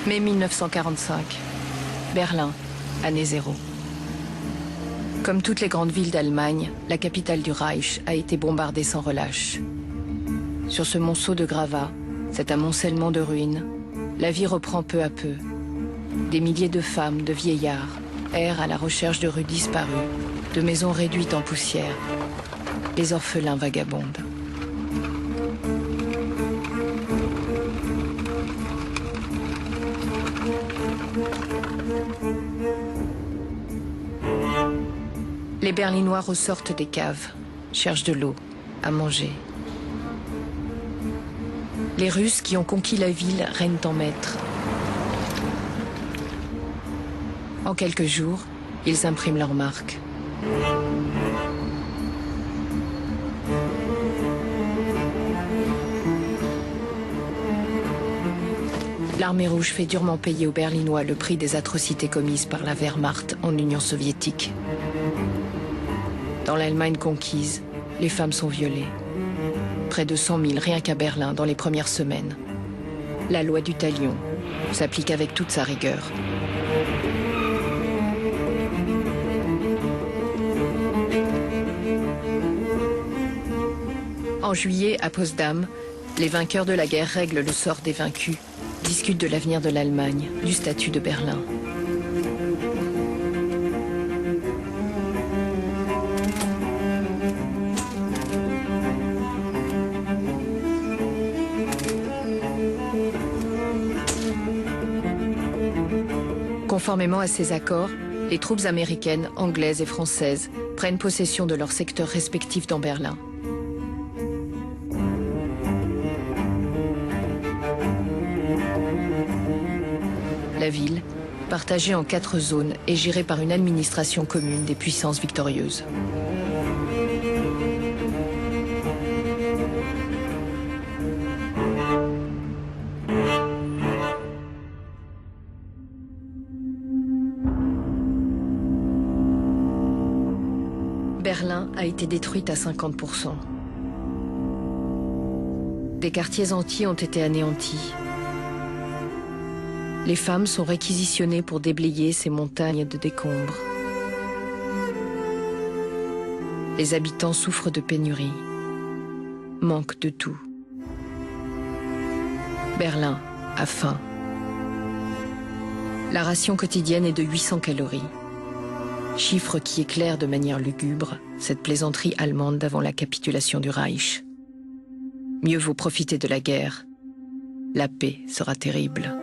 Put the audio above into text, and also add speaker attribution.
Speaker 1: Mai 1945. Berlin, année zéro. Comme toutes les grandes villes d'Allemagne, la capitale du Reich a été bombardée sans relâche. Sur ce monceau de gravats, cet amoncellement de ruines, la vie reprend peu à peu. Des milliers de femmes, de vieillards, errent à la recherche de rues disparues, de maisons réduites en poussière. Les orphelins vagabondent. Les Berlinois ressortent des caves, cherchent de l'eau, à manger. Les Russes qui ont conquis la ville règnent en maîtres. En quelques jours, ils impriment leur marque. L'armée rouge fait durement payer aux Berlinois le prix des atrocités commises par la Wehrmacht en Union soviétique. Dans l'Allemagne conquise, les femmes sont violées. Près de 100 000 rien qu'à Berlin dans les premières semaines. La loi du talion s'applique avec toute sa rigueur. En juillet, à Potsdam, les vainqueurs de la guerre règlent le sort des vaincus, discutent de l'avenir de l'Allemagne, du statut de Berlin. Conformément à ces accords, les troupes américaines, anglaises et françaises prennent possession de leurs secteurs respectifs dans Berlin. La ville, partagée en 4 zones, est gérée par une administration commune des puissances victorieuses. Berlin a été détruite à 50%. Des quartiers entiers ont été anéantis. Les femmes sont réquisitionnées pour déblayer ces montagnes de décombres. Les habitants souffrent de pénurie, manquent de tout. Berlin a faim. La ration quotidienne est de 800 calories. Chiffre qui éclaire de manière lugubre cette plaisanterie allemande d'avant la capitulation du Reich. Mieux vaut profiter de la guerre. La paix sera terrible.